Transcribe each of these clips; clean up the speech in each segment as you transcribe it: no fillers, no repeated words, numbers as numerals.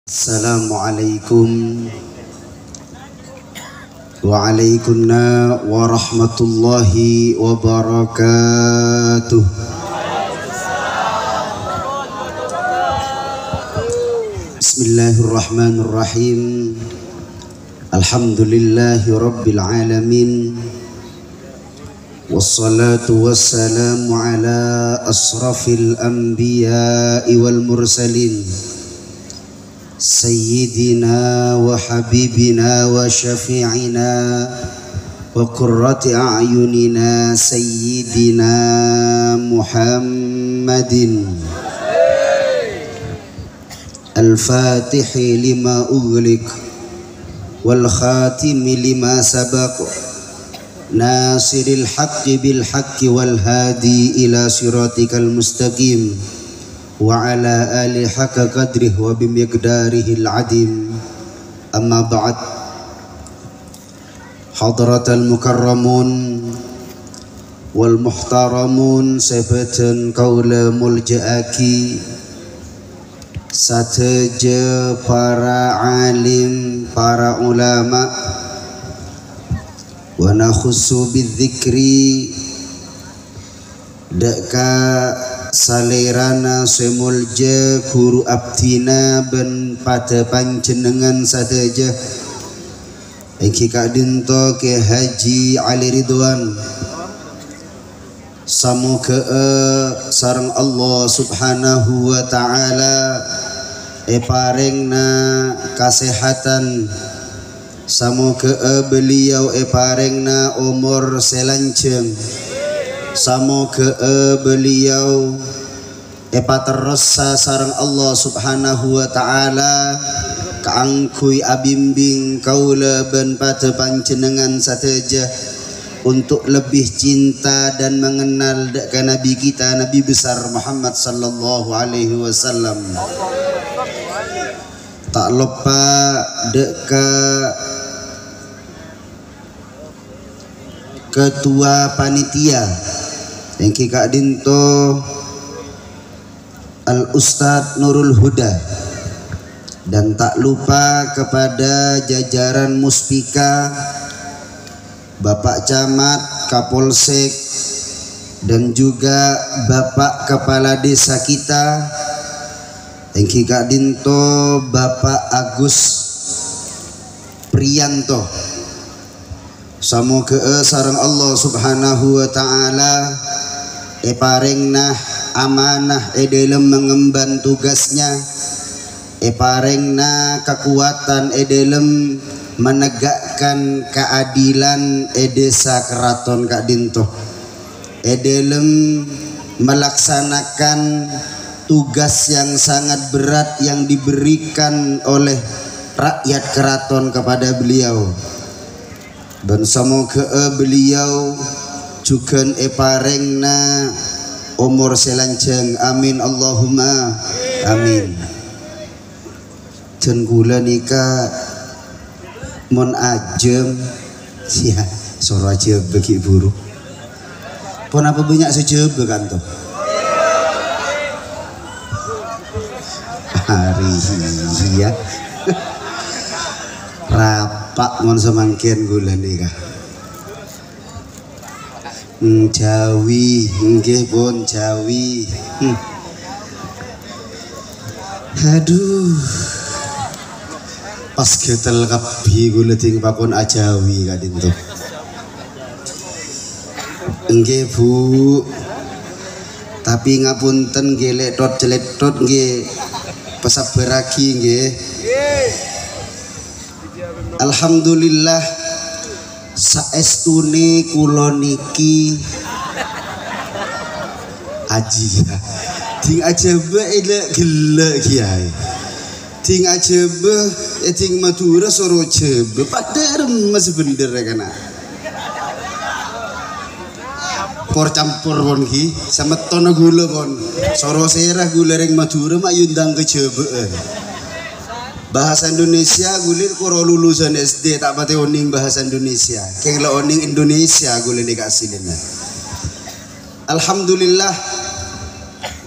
Assalamualaikum waalaikumsalam warahmatullahi wabarakatuh. Bismillahirrahmanirrahim. Alhamdulillahi rabbil alamin. Wassalatu wassalamu ala asrafil anbiya'i wal mursalin. Sayyidina wa habibina wa syafi'ina wa qurrati a'yunina Sayyidina Muhammadin Al-Fatihi lima ughliq wal khatimi lima sabaq nasiril haqqi bil haqqi wal hadi ila siratikal mustaqim wa ala ali haqqa qadrihi wa bimiqdarihil adim. Amma ba'd. Hadratal mukarramun wal muhtaramun sabatan qaula mulja'aki sateja para alim, para ulama wa nakhussu bidzikri daka salerana semulja guru abdina ben pada panjenengan sadeja iki kadinto ke Haji Ali Ridwan samoga sareng Allah subhanahu wa ta'ala paringna kasehatan, samoga beliau paringna umur selanceng, samoga beliau terasa sareng Allah subhanahu wa ta'ala kaangkui abimbing kaula ben pada panjenengan sateja untuk lebih cinta dan mengenal ke Nabi kita, Nabi besar Muhammad sallallahu alaihi wasallam. Tak lupa deka ketua panitia yang kika dinto Al Ustadz Nurul Huda, dan tak lupa kepada jajaran Muspika, Bapak Camat, Kapolsek, dan juga Bapak Kepala Desa kita yang kika dinto Bapak Agus Priyanto. Samoga sareng Allah subhanahu wa ta'ala paringna amanah dalam mengemban tugasnya, paringna kekuatan dalam menegakkan keadilan desa keraton Kak Dinto, dalam melaksanakan tugas yang sangat berat yang diberikan oleh rakyat keraton kepada beliau. Dan semoga beliau juga paringna umur selanceng, amin Allahumma amin. Dan gula nikah mon ajem ya soro aja bagi buruk pon apa banyak sejebe kan tuh hari ya rapak mon semangkian gula nikah Jawi nggih pun Jawi. Aduh pas ketel kapi gula ting pakon ajawi kadin tuh nggih Bu, tapi ngapunten nggih letot celetot nggih pesabaragi nggih. Alhamdulillah saestune kula niki aji ting ajaba ele gele kiai ting ajaba ting Madura soro jebe pada remes bener kana por campur pon ki sama tono gula pon soro serah gula ring Madura mak yundang ke jebe bahasa Indonesia gulir kuro lulusan SD tak pati oning bahasa Indonesia kayak oning Indonesia gulir dikasih dina. Alhamdulillah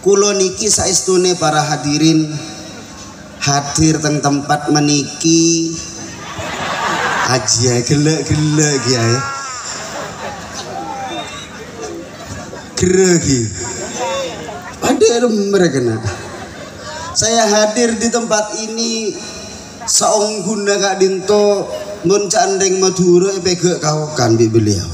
kulo niki saestune para hadirin hadir teng tempat meniki aja gelek-gelek ya geregi ada mereka nak. Saya hadir di tempat ini saungguna Kak Dinto mun candeng Madura epege kawokan di beliau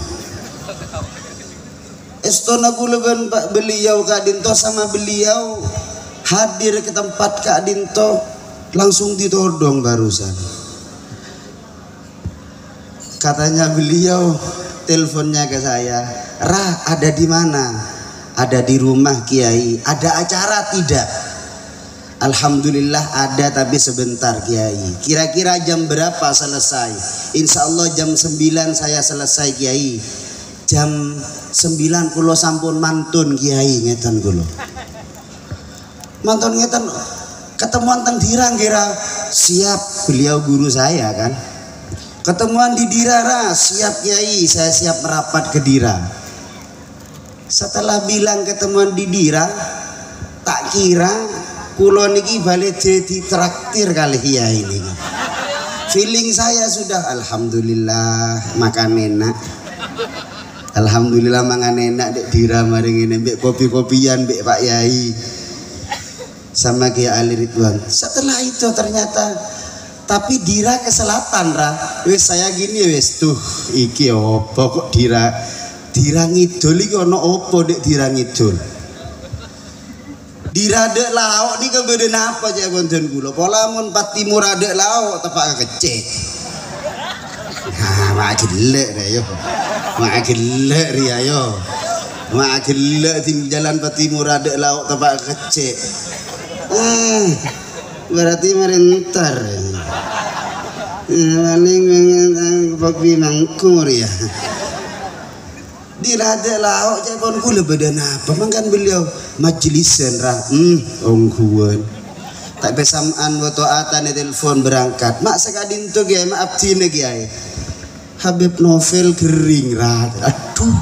estona kuleban Pak beliau Kak Dinto sama beliau hadir ke tempat Kak Dinto langsung ditodong barusan. Katanya beliau teleponnya ke saya, "Rah, ada di mana?" "Ada di rumah Kiai." "Ada acara tidak?" "Alhamdulillah ada, tapi sebentar Kiai." "Kira-kira jam berapa selesai?" "Insya Allah jam 9 saya selesai Kiai." "Jam 9 kulo sampun mantun Kiai." Ngeten kulo mantun ngeten ketemuan teng Dirang kira siap, beliau guru saya kan. Ketemuan di Dirara, siap Kiai, saya siap merapat ke Dira. Setelah bilang ketemuan di Dira, tak kira kulo niki balik jadi traktir kali Kiai ini. Feeling saya sudah alhamdulillah makan enak. Alhamdulillah mangan enak dek Dira maring ini mbek kopi-kopian mbek Pak Yai sama Kiai Ali Ridwan. Setelah itu ternyata tapi Dira ke selatan Ra. Wis saya gini wis tuh iki opo kok Dira ngidul iki ono opo dek Dira ngidul. Dira dek lauk niki beden apa aja konten kula. Pola mun Pat Timur adek lauk tepak kecek. Ha mak gelek re yo. Mak gelek ri ayo. Mak gelek di jalan Pat Timur adek lauk tepak kecek. Berarti merentar paling kopi mangkur ya dirada lauk japon kula badan apa mangkan beliau majlisan Ra ongkuan tak besamaan wa taatan telepon berangkat mak sekadin tu Kiai maaf tine Kiai Habib Novel kering Ra aduh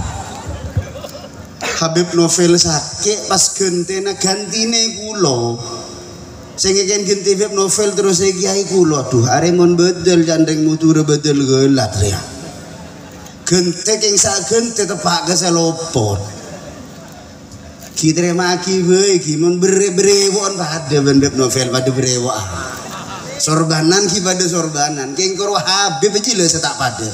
Habib Novel sakit pas gentena gantine kula sing ngeken ganti Habib Novel terus Kiai kula aduh aremon bedel jandeng mutur bedel gelat ya gente king sak gente tepak ke selopot ki terima ki we ki mun brewon pada Habib Novel pada brewa sorbanan ki pada sorbanan king karo Habib aja lho tak pada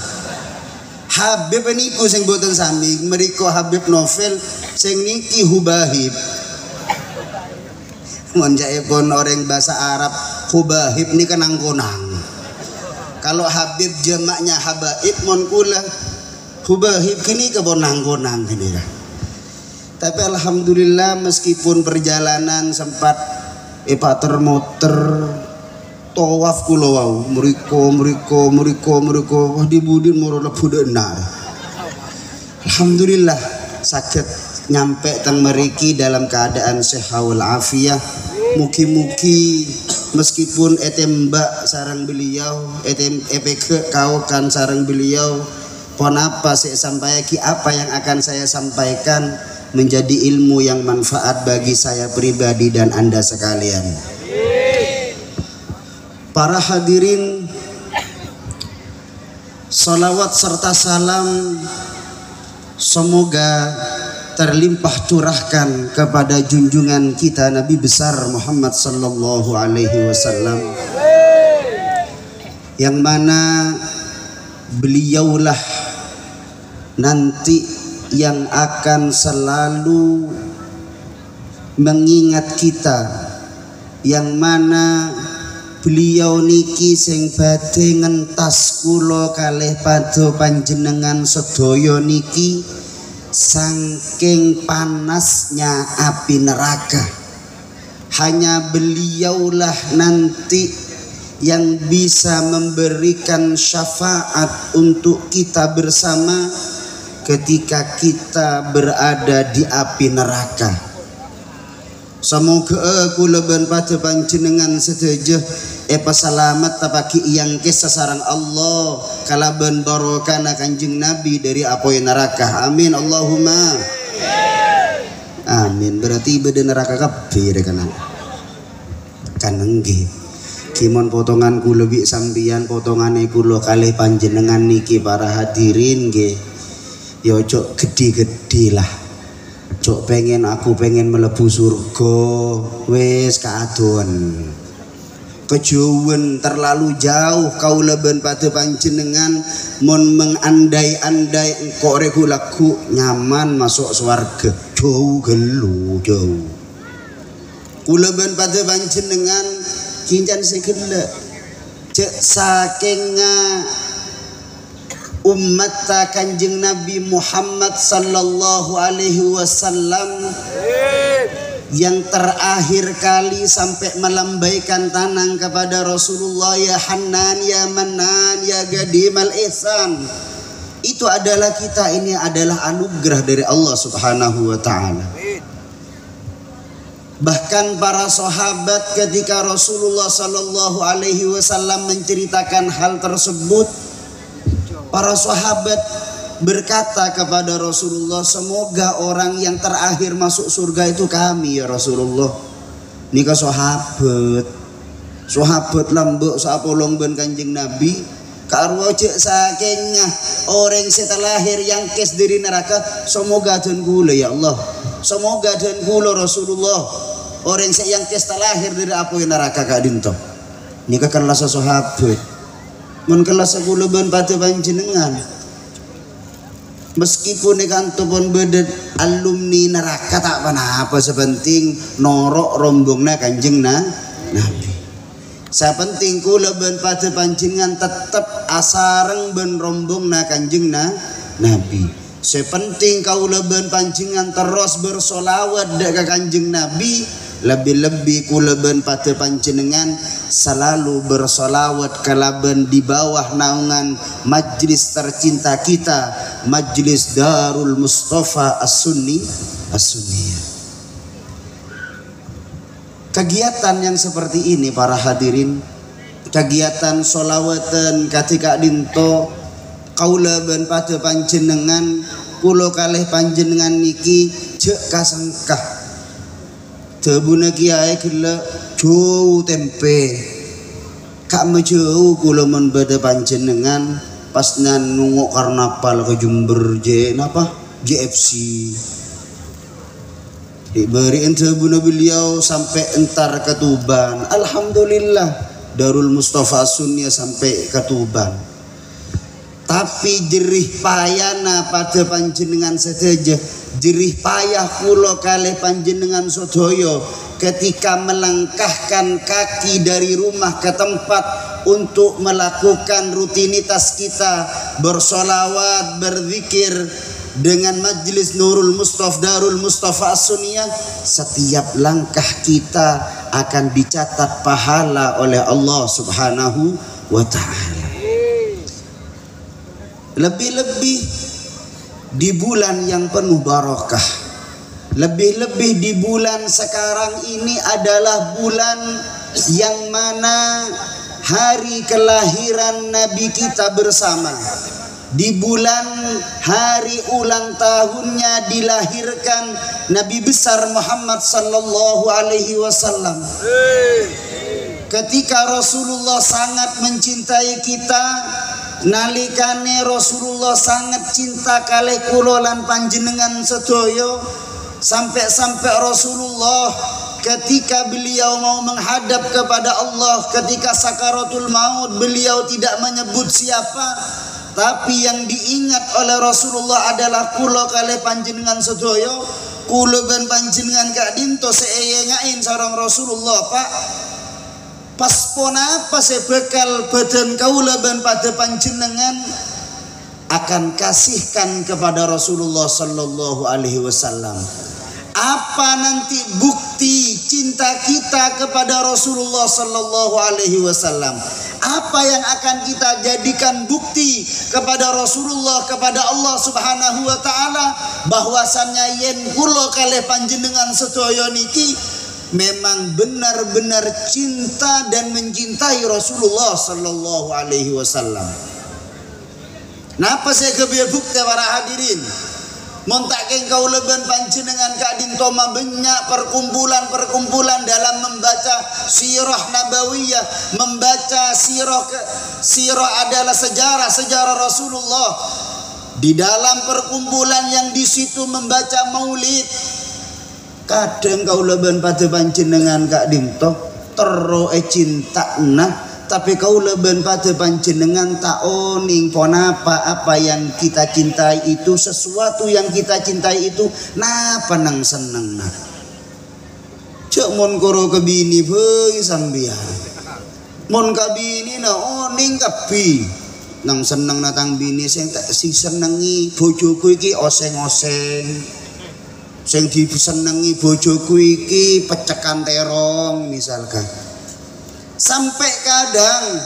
Habib niku sing boten sami mriko Habib Novel sing niki Hubahib monjaipun orang bahasa Arab Hubahib ini kan angkonang. Kalau Habib jamaknya Habaib mon kula Hubahib kini kebonang-konang gini kan. Tapi alhamdulillah meskipun perjalanan sempat epater motor tawaf kula wau mriko wah dibudin moro lebu denar. Alhamdulillah saged nyampe teng meriki dalam keadaan sehat wal afiah. Mugi-mugi meskipun mbak sarang beliau EPK kawokan sarang beliau pon apa saya sampaikan apa yang akan saya sampaikan menjadi ilmu yang manfaat bagi saya pribadi dan Anda sekalian. Para hadirin, salawat serta salam semoga terlimpah curahkan kepada junjungan kita Nabi besar Muhammad sallallahu alaihi wasallam yang mana beliaulah nanti yang akan selalu mengingat kita, yang mana beliau niki sing badhe ngentas kula kalih padha panjenengan sedaya niki saking panasnya api neraka. Hanya beliaulah nanti yang bisa memberikan syafaat untuk kita bersama ketika kita berada di api neraka. Semoga kula ben pada panjenengan sedaya selamat tapaki yang kesasarang Allah kalaban barokana Kanjeng Nabi dari api neraka. Amin Allahumma amin. Berarti ibadah neraka kabeh kan nggih. Kimon potongan kula bi sambian potongane kula kalih panjenengan niki para hadirin nggih. Ya cok gede-gede lah. Cok aku pengen mlebu surga wis kaadon. Kejuwen terlalu jauh kaula ben pada panjenengan mon mengandai-andai engko rek kulaku nyaman masuk swarga. Jauh gelu jauh. Kula ben pada panjenengan kincan segala cek saking umat Kanjeng Nabi Muhammad sallallahu alaihi wasallam yang terakhir kali sampai melambaikan tangan kepada Rasulullah, ya Hannan ya Mannan ya Gadimal Ihsan. Itu adalah kita, ini adalah anugerah dari Allah Subhanahu wa taala. Bahkan para sahabat ketika Rasulullah sallallahu alaihi wasallam menceritakan hal tersebut, para sahabat berkata kepada Rasulullah, semoga orang yang terakhir masuk surga itu kami ya Rasulullah. Nika sahabat lambuk sapolong ben Kanjeng Nabi karwo cek sakingnya orang setelah lahir yang kes dari neraka, semoga dan kula ya Allah, semoga dan kula Rasulullah orang yang kes terlahir dari apa yang neraka kak dinto. Nika kan lasa sahabat mun kelas kula ben pada panjenengan. Meskipun ikantupun bedet alumni neraka tak apa sepenting norok rombongna Kanjeng Nabi. Sapenting kula ben pada panjenengan tetep asareng ben rombongna Kanjeng Nabi. Sepenting kaula ben panjenengan terus bersolawat dekat Kanjeng Nabi. Lebih-lebih kula ben pada panjenengan selalu bersolawat kalaben di bawah naungan majlis tercinta kita, Majlis Darul Mustafa As-Sunniyah. Kegiatan yang seperti ini para hadirin, kegiatan solawatan ketika dinto kaula ben pada panjenengan kula kalih panjenengan niki cek kasangkah tebuna kiai kila jauh tempe kak jauh kula men bada panjenengan pas nan nunggu karnaval ke Jember JFC diberiin tebuna beliau sampai entar ke Tuban. Alhamdulillah Darul Mustafa Sunniyah sampai ke Tuban. Tapi jerih payana pada panjenengan sedaja, jerih payah kula kalih panjenengan sedaya ketika melangkahkan kaki dari rumah ke tempat untuk melakukan rutinitas kita bersolawat, berzikir dengan Majlis Nurul Mustafa Darul Mustafa As-Sunniyah. Setiap langkah kita akan dicatat pahala oleh Allah Subhanahu wa ta'ala. Lebih-lebih di bulan yang penuh barakah, lebih-lebih di bulan sekarang ini adalah bulan yang mana hari kelahiran Nabi kita bersama. Di bulan hari ulang tahunnya dilahirkan Nabi besar Muhammad sallallahu alaihi wasallam. Ketika Rasulullah sangat mencintai kita, nalikane Rasulullah sangat cinta kalih kula lan panjenengan sedaya, sampai Rasulullah ketika beliau mau menghadap kepada Allah ketika sakaratul maut, beliau tidak menyebut siapa, tapi yang diingat oleh Rasulullah adalah kula kalih panjenengan sedaya. Kula ben panjenengan kak dinto seeyengain sareng Rasulullah, Pak. Paspon apa sebekal badan kaula ben pada panjenengan akan kasihkan kepada Rasulullah sallallahu alaihi wasallam. Apa nanti bukti cinta kita kepada Rasulullah sallallahu alaihi wasallam? Apa yang akan kita jadikan bukti kepada Rasulullah, kepada Allah Subhanahu wa taala bahwasannya yen kula kalih panjenengan sedaya niki memang benar-benar cinta dan mencintai Rasulullah sallallahu alaihi wasallam. Napa saya kebiar bukti para hadirin? Montaking kau leben panjenengan Kak Dinto banyak perkumpulan dalam membaca sirah nabawiyah, membaca sirah adalah sejarah Rasulullah. Di dalam perkumpulan yang di situ membaca maulid, kadang kau leben pada panjenengan Kak Dinto tero cinta nah. Tapi kau leben pada panjenengan tak oning pon apa yang kita cintai itu, sesuatu yang kita cintai itu napa nang seneng nah. Cek mon koro kebini heuy sambian. Mon kabini na oning kapi. Nang seneng natang bini sing senengi bojoku iki oseng-oseng. Sing disenengi bojoku iki pecekan terong misalkan. Sampai kadang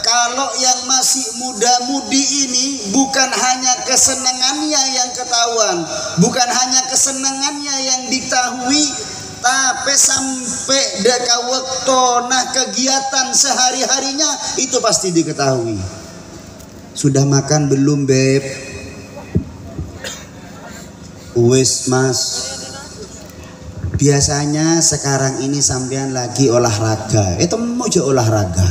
kalau yang masih muda-mudi ini bukan hanya kesenangannya yang ketahuan, bukan hanya kesenangannya yang diketahui, tapi sampai deka waktu nah kegiatan sehari-harinya itu pasti diketahui. Sudah makan belum beb? Wes mas. Biasanya sekarang ini sampean lagi olahraga. Itu mau olahraga.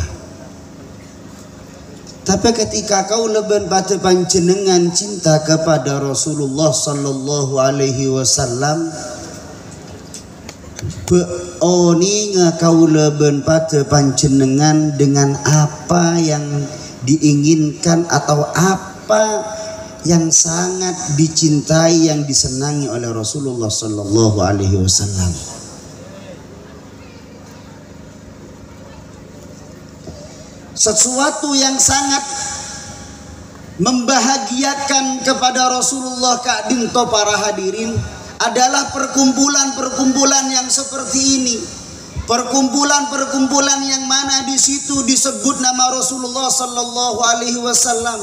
Tapi ketika kau leben pada panjenengan cinta kepada Rasulullah sallallahu alaihi wasallam, beoninga kau leben pada panjenengan dengan apa yang diinginkan atau apa yang sangat dicintai, yang disenangi oleh Rasulullah sallallahu alaihi wasallam. Sesuatu yang sangat membahagiakan kepada Rasulullah Kak Dinto para hadirin adalah perkumpulan-perkumpulan yang seperti ini. Perkumpulan-perkumpulan yang mana di situ disebut nama Rasulullah sallallahu alaihi wasallam.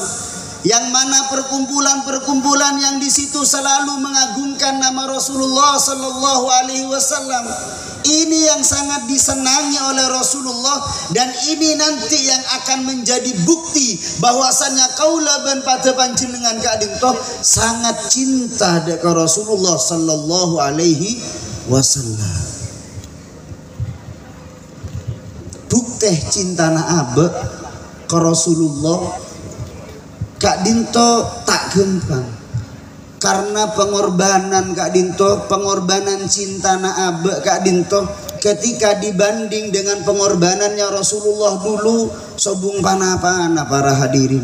Yang mana perkumpulan-perkumpulan yang di situ selalu mengagungkan nama Rasulullah sallallahu alaihi wasallam. Ini yang sangat disenangi oleh Rasulullah, dan ini nanti yang akan menjadi bukti bahwasannya kaula ben pada panjenengan Kak Dinto sangat cinta ke Rasulullah sallallahu alaihi wasallam. Bukti cinta na abe ke Rasulullah Kak Dinto tak gampang, karena pengorbanan Kak Dinto, pengorbanan cinta na abe Kak Dinto ketika dibanding dengan pengorbanannya Rasulullah dulu sobung panapana para hadirin.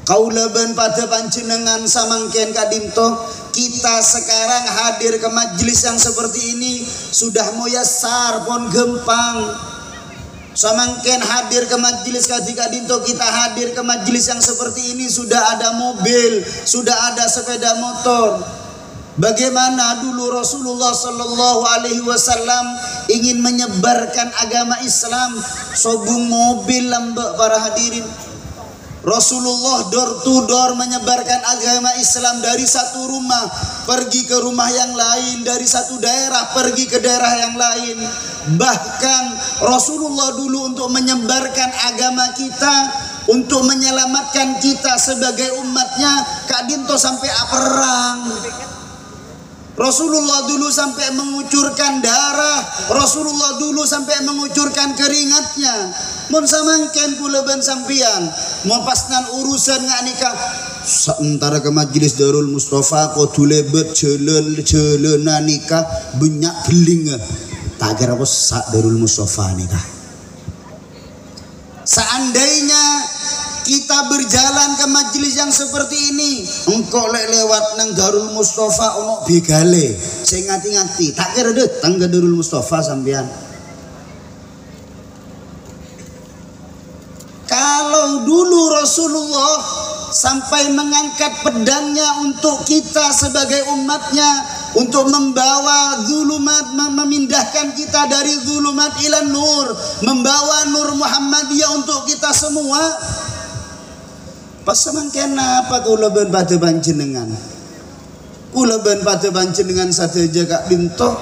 Kaula ben pada panjenengan samangken Kak Dinto, kita sekarang hadir ke majelis yang seperti ini sudah moyasar pon gempang. Samangken hadir ke majelis Kak Dinto, kita hadir ke majelis yang seperti ini sudah ada mobil, sudah ada sepeda motor. Bagaimana dulu Rasulullah sallallahu alaihi wasallam ingin menyebarkan agama Islam, sobung mobil lambek para hadirin. Rasulullah door to door menyebarkan agama Islam, dari satu rumah pergi ke rumah yang lain, dari satu daerah pergi ke daerah yang lain. Bahkan Rasulullah dulu untuk menyebarkan agama kita, untuk menyelamatkan kita sebagai umatnya, Kak Dinto sampai perang. Rasulullah dulu sampai mengucurkan darah, Rasulullah dulu sampai mengucurkan keringatnya. Mun samangken kula ben sampian mau pasnan urusan ngak nikah sementara ke majelis Darul Mustafa kok dulebet jelen nikah banyak beling tak kira apa sak Darul Mustafa nikah. Seandainya kita berjalan ke majelis yang seperti ini, engkau lewat nang Darul Mustafa ono begale, saya ngati-ngati tak kira datang ke Darul Mustafa sampean. Kalau dulu Rasulullah sampai mengangkat pedangnya untuk kita sebagai umatnya, untuk membawa zulumat, memindahkan kita dari zulumat ila nur, membawa nur Muhammadiyah untuk kita semua. Pas samangken apa kula ben pada panjenengan? Kula ben pada panjenengan sateja Kak Dinto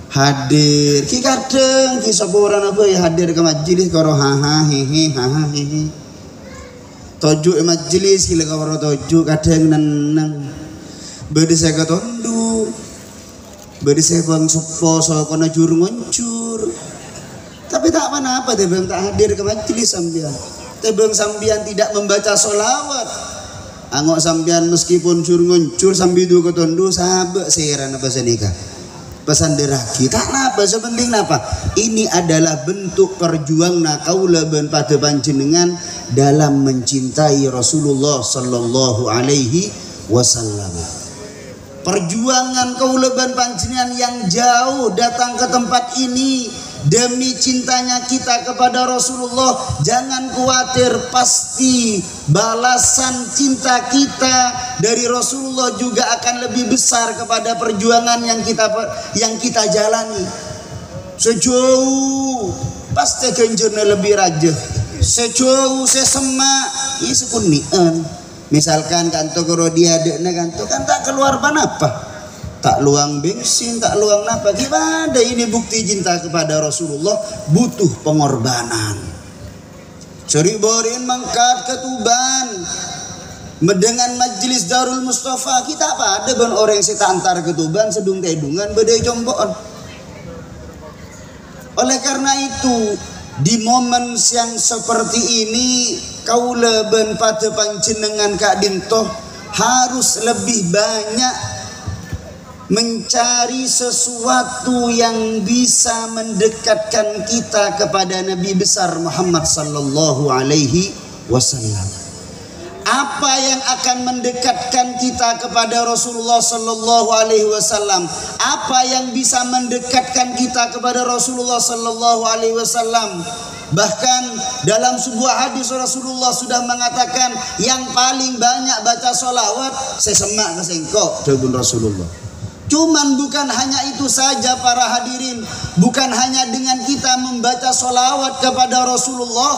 hadir. Ki kadang ki sapa orang apa ya hadir ke majelis karo haha hehe haha hehe. Tojo majelis ki karo tojo kadang neneng. Bede saya ketondu. Bede saya bang poso kono jur ngoncur. Tapi tak apa-apa teh bang tak hadir ke majelis sambian. Teh bang sambian tidak membaca solawat. Angok sambian meskipun jur ngoncur sambil du ketondu sahabat seheran apa senika. Pesan deraki tak napa sepenting napa. Ini adalah bentuk perjuangan kaula ben pada panjenengan dalam mencintai Rasulullah sallallahu alaihi wasallam. Perjuangan kaula ben panjenengan yang jauh datang ke tempat ini demi cintanya kita kepada Rasulullah. Jangan khawatir, pasti balasan cinta kita dari Rasulullah juga akan lebih besar kepada perjuangan yang kita jalani. Sejauh pasti kenjurna lebih raja. Sejauh sesemak isu kunian. Misalkan kanto kalau dia adekna kanto kan tak keluar apa, tak luang bensin, tak luang napa. Gimana ini bukti cinta kepada Rasulullah? Butuh pengorbanan. Seriborin mangkat ke Tuban dengan majelis Darul Mustafa kita apa ada ban orang yang kita antar ke Tuban sedung tedungan bedai jombon. Oleh karena itu di momen yang seperti ini kaula ben pada panjenengan Kak Dintoh harus lebih banyak mencari sesuatu yang bisa mendekatkan kita kepada Nabi besar Muhammad sallallahu alaihi wasallam. Apa yang akan mendekatkan kita kepada Rasulullah sallallahu alaihi wasallam? Apa yang bisa mendekatkan kita kepada Rasulullah sallallahu alaihi wasallam? Bahkan dalam sebuah hadis Rasulullah sudah mengatakan yang paling banyak baca solawat sesemak kesengkok dengan Rasulullah. Cuman bukan hanya itu saja para hadirin, bukan hanya dengan kita membaca solawat kepada Rasulullah,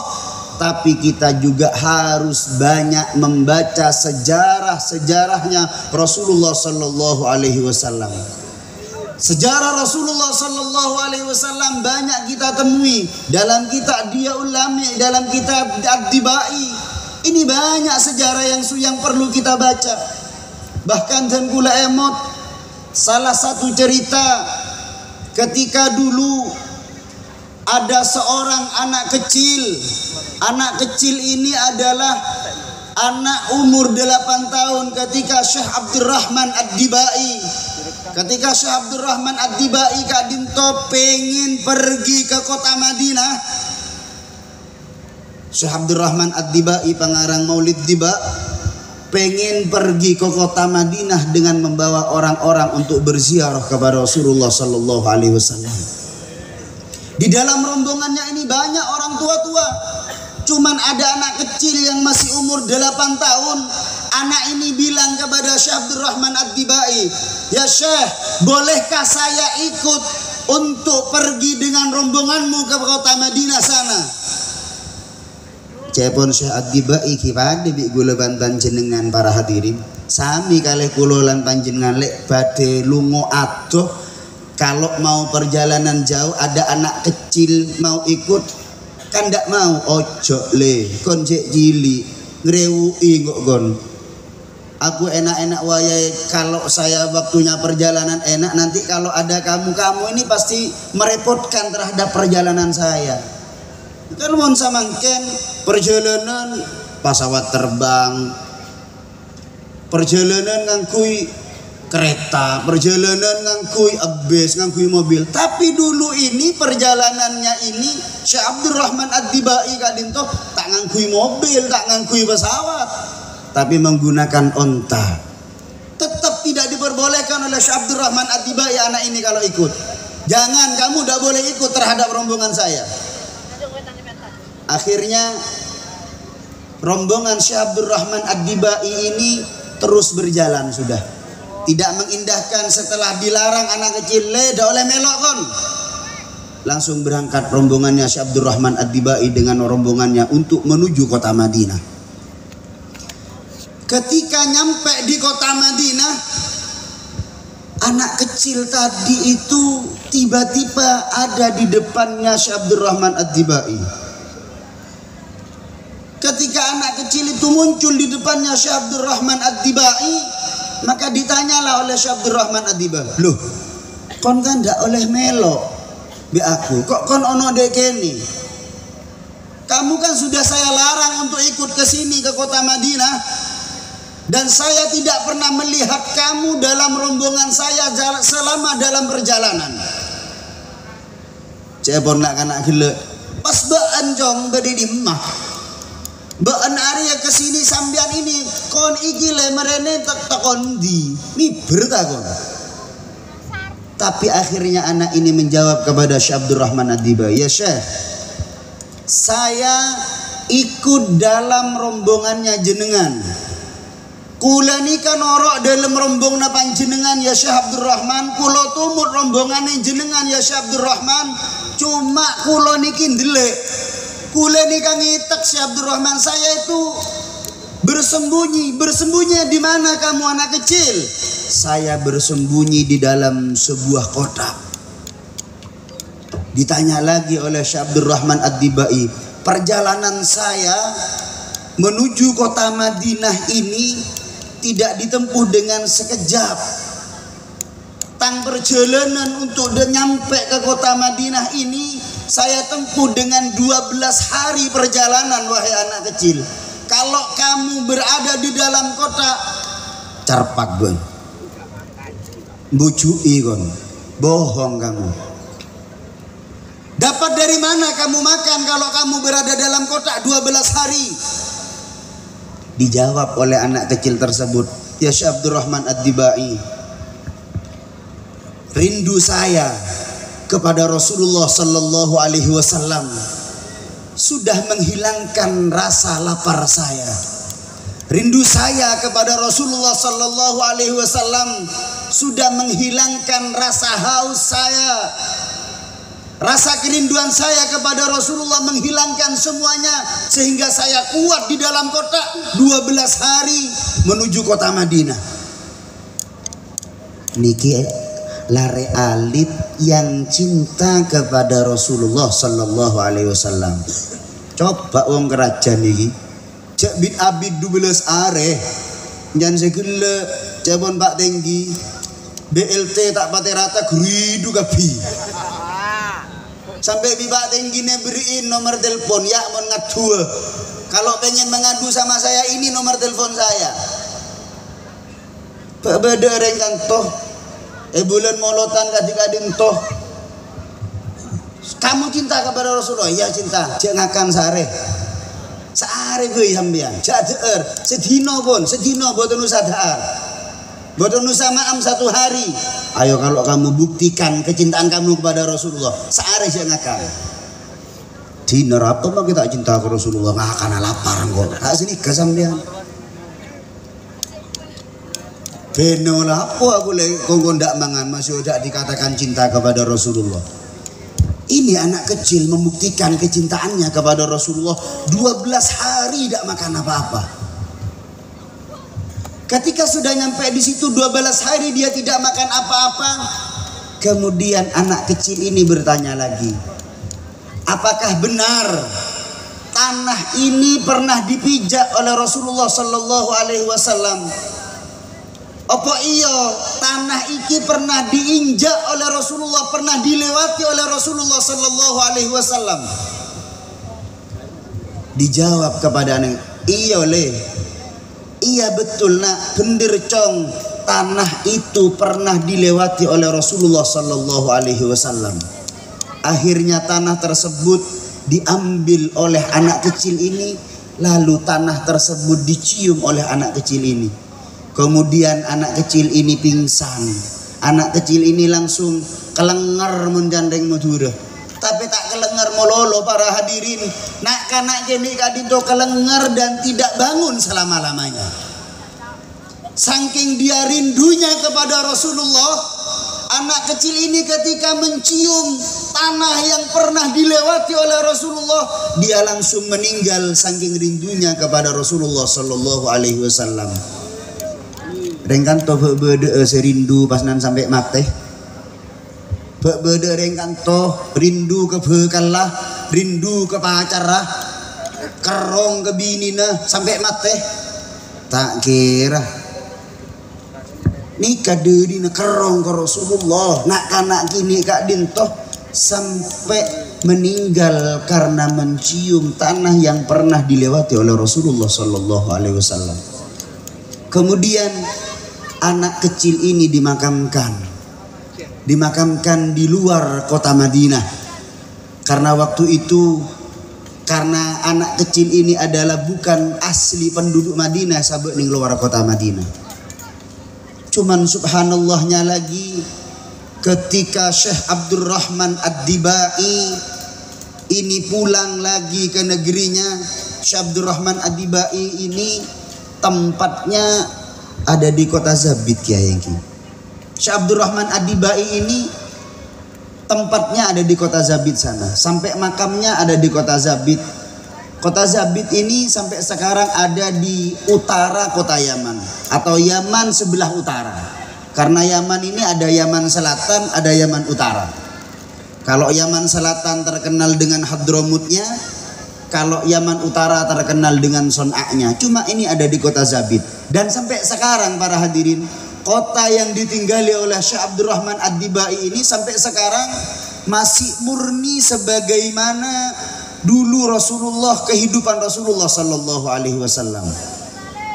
tapi kita juga harus banyak membaca sejarahnya Rasulullah sallallahu alaihi wasallam. Sejarah Rasulullah sallallahu alaihi wasallam banyak kita temui dalam kitab Dia Ulami, dalam kitab Ad-Dibai. Ini banyak sejarah yang perlu kita baca. Bahkan dan kula emot salah satu cerita ketika dulu ada seorang anak kecil. Anak kecil ini adalah anak umur 8 tahun ketika Syekh Abdurrahman Ad-Dibai. Ketika Syekh Abdurrahman Ad-Dibai Kak Dinto pengen pergi ke kota Madinah. Syekh Abdurrahman Ad-Dibai pengarang Maulid Diba pengen pergi ke kota Madinah dengan membawa orang-orang untuk berziarah kepada Rasulullah sallallahu alaihi wasallam. Di dalam rombongannya ini banyak orang tua-tua. Cuman ada anak kecil yang masih umur 8 tahun. Anak ini bilang kepada Syekh Abdurrahman Ad-Dibai, "Ya Syekh, bolehkah saya ikut untuk pergi dengan rombonganmu ke kota Madinah sana?" Cepon Syekh Ad-Dibai kipade bi gula panjenengan para hadirin. Sami kalih kula lan panjenengan lek badhe lunga adoh, kalau mau perjalanan jauh ada anak kecil mau ikut kan ndak mau. Ojo le kon cek cilik ngrewuki kok kon. Aku enak-enak wayahe kalau saya waktunya perjalanan enak, nanti kalau ada kamu ini pasti merepotkan terhadap perjalanan saya. Kan mon samangken perjalanan pesawat terbang, perjalanan ngangkui kereta, perjalanan ngangkui bis, ngangkui mobil. Tapi dulu ini perjalanannya ini Syekh Abdurrahman Ad-Dibai Kak Dinto tak ngangkui mobil, tak ngangkui pesawat, tapi menggunakan onta. Tetap tidak diperbolehkan oleh Syekh Abdurrahman Ad-Dibai anak ini kalau ikut. Jangan, kamu tidak boleh ikut terhadap rombongan saya. Akhirnya rombongan Syekh Abdurrahman Ad-Dibai ini terus berjalan sudah. Tidak mengindahkan setelah dilarang anak kecil dah oleh melok kon. Langsung berangkat rombongannya Syekh Abdurrahman Ad-Dibai dengan rombongannya untuk menuju kota Madinah. Ketika nyampe di kota Madinah, anak kecil tadi itu tiba-tiba ada di depannya Syekh Abdurrahman Ad-Dibai. Ketika anak kecil itu muncul di depannya Syekh Abdurrahman Ad-Dibai, Maka ditanyalah oleh Syekh Abdurrahman Adiba, loh kon kan ndak oleh melok be aku, kok kon ono dekeni? Kamu kan sudah saya larang untuk ikut ke sini ke kota Madinah, dan saya tidak pernah melihat kamu dalam rombongan saya selama dalam perjalanan. Cepon nak kanak gila pas baan jong bedi di mah baan Arya kesini sambian ini kon iki le merene tak kondi ni bertakon. Tapi akhirnya anak ini menjawab kepada Syekh Abdurrahman Adiba, ya Syekh, saya ikut dalam rombongannya jenengan. Kula nika norok dalam rombong na panjenengan ya Syekh Abdurrahman, kula tumut rombongane jenengan ya Syekh Abdurrahman. Cuma kula niki ndelek, kula nika ngitek Syekh Abdurrahman, saya itu bersembunyi di mana kamu anak kecil? Saya bersembunyi di dalam sebuah kotak. Ditanya lagi oleh Syekh Abdurrahman Ad-Dibai, perjalanan saya menuju kota Madinah ini tidak ditempuh dengan sekejap. Tang perjalanan untuk nyampe ke kota Madinah ini saya tempuh dengan 12 hari perjalanan, wahai anak kecil. Kalau kamu berada di dalam kota, carpak gue, bucui kon, bohong kamu. Dapat dari mana kamu makan kalau kamu berada dalam kota 12 hari? Dijawab oleh anak kecil tersebut, ya Syekh Abdurrahman Ad-Dibai, rindu saya kepada Rasulullah Sallallahu Alaihi Wasallam sudah menghilangkan rasa lapar saya. Rindu saya kepada Rasulullah Sallallahu Alaihi Wasallam sudah menghilangkan rasa haus saya. Rasa kerinduan saya kepada Rasulullah menghilangkan semuanya, sehingga saya kuat di dalam kota 12 hari menuju kota Madinah. Niki lare alit yang cinta kepada Rasulullah Sallallahu Alaihi Wasallam. Coba wong kerajaan ini cek bit abid 12 are jangan segala cebon Pak Tinggi BLT tak pate rata geridu kapi sampai Pak Tinggi ne beriin nomor telepon, ya mon ngadu kalau pengen mengadu sama saya ini nomor telepon saya. Pak beda rengkan toh bulan molotan kadang-kadang toh kamu cinta kepada Rasulullah? Ya cinta. Jangan sare gue sampean jader sedino boten usah dahar, boten usah maam 1 hari. Ayo kalau kamu buktikan kecintaan kamu kepada Rasulullah, sare jangan diner apa mah kita cinta ke Rasulullah nggak akan lapar kok nggak sini ke sampean. Beno lah apa aku lagi kongkong ndak mangan masih udah dikatakan cinta kepada Rasulullah. Ini anak kecil membuktikan kecintaannya kepada Rasulullah 12 hari tidak makan apa-apa. Ketika sudah nyampe di situ 12 hari dia tidak makan apa-apa. Kemudian anak kecil ini bertanya lagi, apakah benar tanah ini pernah dipijak oleh Rasulullah Sallallahu Alaihi Wasallam? Apa iya tanah iki pernah diinjak oleh Rasulullah, pernah dilewati oleh Rasulullah Sallallahu Alaihi Wasallam? Dijawab kepada anak, iya le, iya betul nak, bener cong, tanah itu pernah dilewati oleh Rasulullah Sallallahu Alaihi Wasallam. Akhirnya tanah tersebut diambil oleh anak kecil ini, lalu tanah tersebut dicium oleh anak kecil ini. Kemudian anak kecil ini pingsan. Anak kecil ini langsung kelengar menjandeng Madura. Tapi tak kelengar mololo para hadirin. Nak kanak kini kadito kelengar dan tidak bangun selama-lamanya. Saking dia rindunya kepada Rasulullah, anak kecil ini ketika mencium tanah yang pernah dilewati oleh Rasulullah, dia langsung meninggal saking rindunya kepada Rasulullah Sallallahu Alaihi Wasallam. Rengkan toh berde serindu pas nan sampai mati. Berde rengkan toh rindu ke bekalah, rindu ke pacarah, kerong ke binina sampai mati. Tak kira nikah deui kerong ke Rasulullah nak kanak kini kak dintoh sampai meninggal karena mencium tanah yang pernah dilewati oleh Rasulullah sallallahu alaihi wasallam. Kemudian anak kecil ini dimakamkan di luar kota Madinah. Karena waktu itu, karena anak kecil ini adalah bukan asli penduduk Madinah, sabuk ning luar kota Madinah. Cuman subhanallahnya lagi, ketika Syekh Abdurrahman Ad-Dibai ini pulang lagi ke negerinya, Syekh Abdurrahman Ad-Dibai ini tempatnya ada di kota Zabit Kiai. Syekh Abdurrahman Ad-Dibai ini tempatnya ada di kota Zabit sana. Sampai makamnya ada di kota Zabit. Kota Zabit ini sampai sekarang ada di utara kota Yaman atau Yaman sebelah utara. Karena Yaman ini ada Yaman Selatan, ada Yaman Utara. Kalau Yaman Selatan terkenal dengan Hadramutnya, kalau Yaman Utara terkenal dengan Son'a'nya. Cuma ini ada di kota Zabit. Dan sampai sekarang para hadirin, kota yang ditinggali oleh Syekh Abdurrahman Ad-Dibai ini sampai sekarang masih murni sebagaimana dulu Rasulullah, kehidupan Rasulullah sallallahu alaihi wasallam.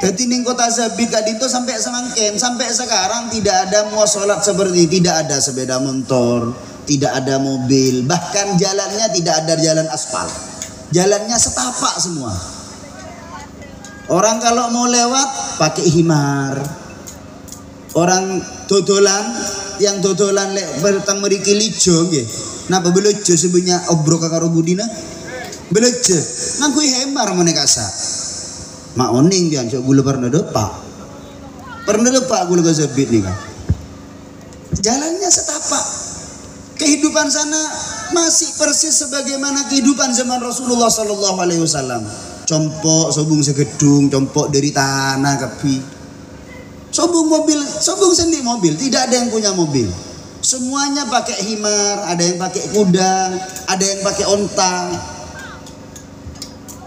Jadi ning kota Zabit tadi itu sampai semangken, sampai sekarang tidak ada muasalat seperti, tidak ada sepeda motor, tidak ada mobil, bahkan jalannya tidak ada jalan aspal. Jalannya setapak semua. Orang kalau mau lewat pakai himar. Orang dodolan, yang dodolan lek bertang meriki lijo nggih. Napa belejo sebenarnya obrok karo budina? Beleje, nganggo hemar meneh kasa. Mak oning pian sok gula pernah depak. Pernah depak gula ke Zabit nih kan. Jalannya setapak. Kehidupan sana masih persis sebagaimana kehidupan zaman Rasulullah sallallahu alaihi wasallam. Compok sobung segedung, compok dari tanah kepi. Sobung mobil, sobung sendiri mobil, tidak ada yang punya mobil. Semuanya pakai himar, ada yang pakai kuda, ada yang pakai onta.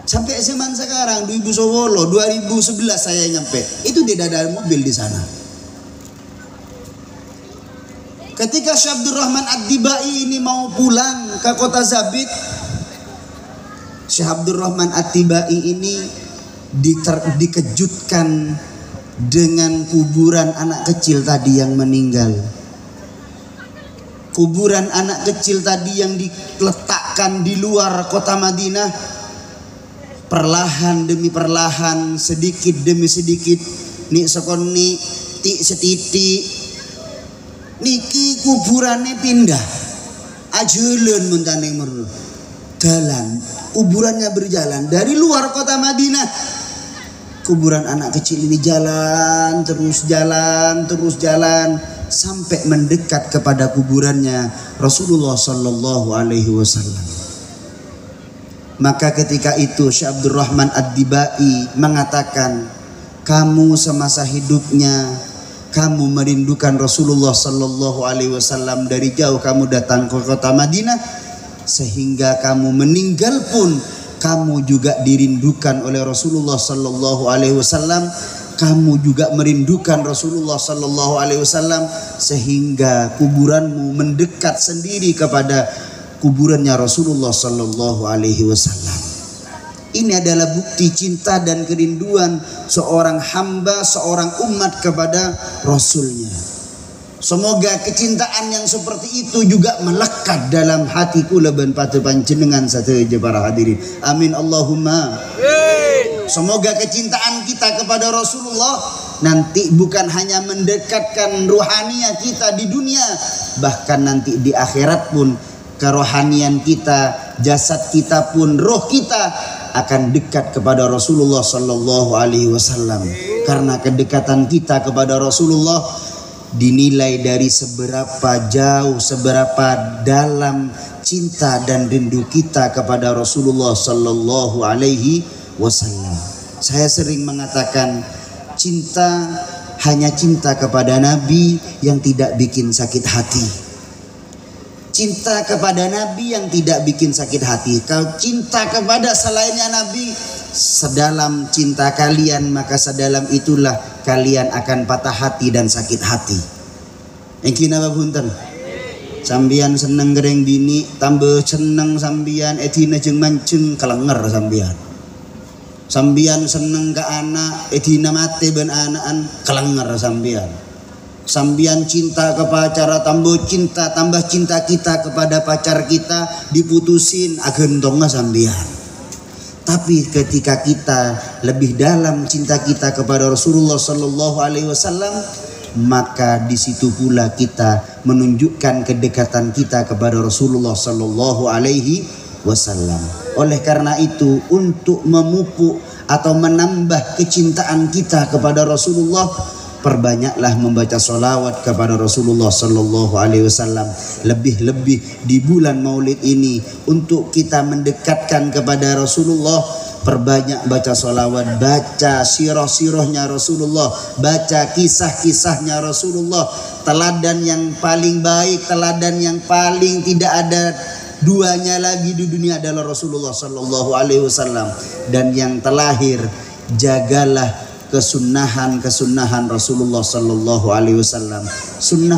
Sampai zaman sekarang 2011 saya nyampe, itu tidak ada mobil di sana. Ketika Syekh Abdurrahman Ad-Dibai ini mau pulang ke kota Zabit, Syekh Abdurrahman Ad-Dibai ini dikejutkan dengan kuburan anak kecil tadi yang meninggal. Kuburan anak kecil tadi yang diletakkan di luar kota Madinah, perlahan demi perlahan, sedikit demi sedikit, nik sekoni tik setitik, niki kuburannya pindah, ajulen muntaning meru, jalan, kuburannya berjalan dari luar kota Madinah. Kuburan anak kecil ini jalan terus sampai mendekat kepada kuburannya Rasulullah sallallahu alaihi wasallam. Maka ketika itu Syekh Abdurrahman Ad-Dibai mengatakan, kamu semasa hidupnya kamu merindukan Rasulullah sallallahu alaihi wasallam, dari jauh kamu datang ke kota Madinah, sehingga kamu meninggal pun kamu juga dirindukan oleh Rasulullah sallallahu alaihi wasallam. Kamu juga merindukan Rasulullah sallallahu alaihi wasallam, sehingga kuburanmu mendekat sendiri kepada kuburannya Rasulullah sallallahu alaihi wasallam. Ini adalah bukti cinta dan kerinduan seorang hamba, seorang umat kepada Rasulnya. Semoga kecintaan yang seperti itu juga melekat dalam hati kula ben patu panjenengan sateja para hadirin. Amin Allahumma. Semoga kecintaan kita kepada Rasulullah nanti bukan hanya mendekatkan ruhaniah kita di dunia, bahkan nanti di akhirat pun kerohanian kita, jasad kita pun, roh kita akan dekat kepada Rasulullah sallallahu alaihi wasallam. Karena kedekatan kita kepada Rasulullah dinilai dari seberapa jauh, seberapa dalam cinta dan rindu kita kepada Rasulullah sallallahu alaihi wasallam. Saya sering mengatakan, cinta hanya cinta kepada Nabi yang tidak bikin sakit hati. Cinta kepada Nabi yang tidak bikin sakit hati. Kalau cinta kepada selainnya Nabi, sedalam cinta kalian maka sedalam itulah kalian akan patah hati dan sakit hati. Engki napa punten? Sambian seneng gereng bini tambah seneng sambian edina jeung mancung kelenger sambian. Sambian seneng ke anak edina mate ben anaan kelenger sambian. Sambian cinta ke pacar tambah cinta kita kepada pacar kita diputusin agentongna sambian. Tapi ketika kita lebih dalam cinta kita kepada Rasulullah Sallallahu Alaihi Wasallam, maka di situ pula kita menunjukkan kedekatan kita kepada Rasulullah Sallallahu Alaihi Wasallam. Oleh karena itu, untuk memupuk atau menambah kecintaan kita kepada Rasulullah, perbanyaklah membaca sholawat kepada Rasulullah Sallallahu Alaihi Wasallam. Lebih-lebih di bulan Maulid ini untuk kita mendekatkan kepada Rasulullah, perbanyak baca sholawat, baca sirah-sirahnya Rasulullah, baca kisah-kisahnya Rasulullah. Teladan yang paling baik, teladan yang paling tidak ada duanya lagi di dunia adalah Rasulullah Sallallahu Alaihi Wasallam. Dan yang terlahir, jagalah kesunahan Rasulullah Sallallahu Alaihi Wasallam.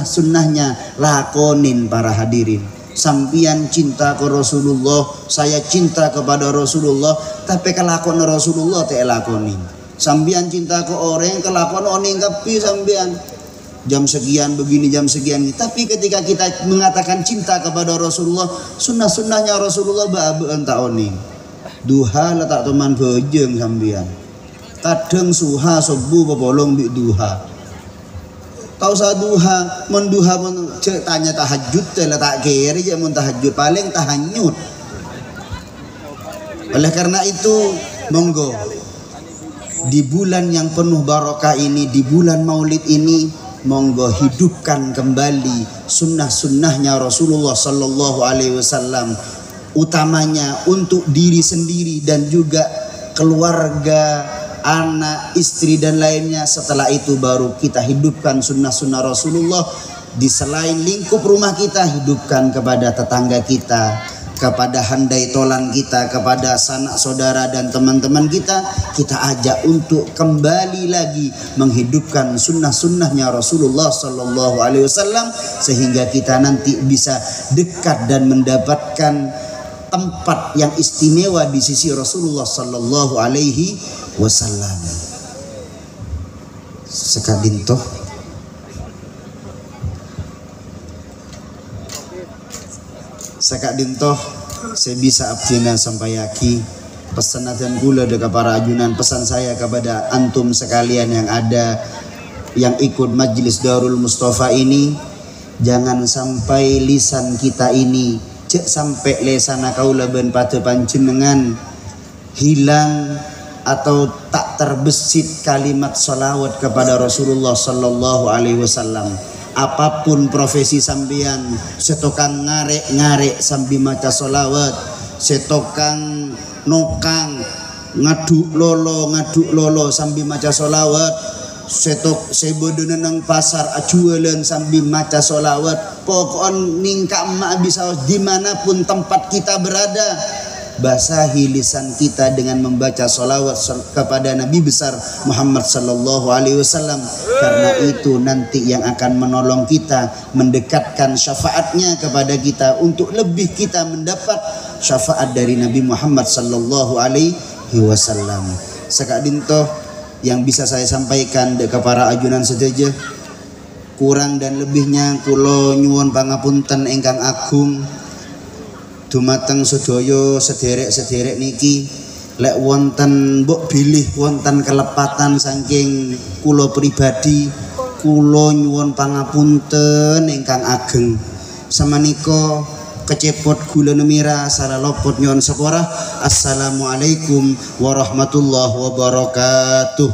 Sunnahnya lakonin para hadirin. Sampian cinta ke Rasulullah, saya cinta kepada Rasulullah, tapi kelakon Rasulullah tak lakonin. Sampian cinta ke orang, kelakon oning kapi sampian. Jam sekian begini, jam sekian ini. Tapi ketika kita mengatakan cinta kepada Rasulullah, sunnahnya Rasulullah bae enta oning. Duha letak teman bejeng sampian. Kadang suha subuh bebolong bi duha. Tahu sa duha, menduha pun tanya tahajud teh tak kiri je mun tahajud paling tahanyut. Oleh karena itu, monggo di bulan yang penuh barokah ini, di bulan Maulid ini, monggo hidupkan kembali sunnahnya Rasulullah Sallallahu Alaihi Wasallam, utamanya untuk diri sendiri dan juga keluarga, anak, istri dan lainnya. Setelah itu baru kita hidupkan sunnah Rasulullah di selain lingkup rumah kita, hidupkan kepada tetangga kita, kepada handai tolan kita, kepada sanak saudara dan teman-teman kita. Kita ajak untuk kembali lagi menghidupkan sunnahnya Rasulullah Sallallahu Alaihi Wasallam, sehingga kita nanti bisa dekat dan mendapatkan tempat yang istimewa di sisi Rasulullah Sallallahu Alaihi Wasallam. Sekadintoh saya bisa abdina sampai yaki pesan dan gula dekat para ajunan. Pesan saya kepada antum sekalian yang ada, yang ikut Majlis Darul Mustafa ini, jangan sampai lisan kita ini cek sampai lesana kaula ben pate panjenengan hilang atau tak terbesit kalimat salawat kepada Rasulullah Sallallahu Alaihi Wasallam. Apapun profesi sambian, setokang ngarek sambil maca salawat, setokang nokang ngaduk lolo sambil maca salawat, setok sebodoh nang pasar ajualan sambil maca salawat. Pokoknya ningka emak bisa dimanapun tempat kita berada, basahi lisan kita dengan membaca salawat kepada Nabi besar Muhammad Sallallahu Alaihi Wasallam. Karena itu nanti yang akan menolong kita, mendekatkan syafaatnya kepada kita, untuk lebih kita mendapat syafaat dari Nabi Muhammad Sallallahu Alaihi Wasallam. Sekadintoh yang bisa saya sampaikan kepada para ajunan sedaja, kurang dan lebihnya kula nyuwun pangapunten ingkang agung dumateng sedaya sederek niki. Lek wonten mbok bilih wonten kelepatan saking kula pribadi, kula nyuwun pangapunten ingkang ageng. Samanika kecepot gula nemira salah lopot nyuwun sepora. Assalamualaikum warahmatullahi wabarakatuh.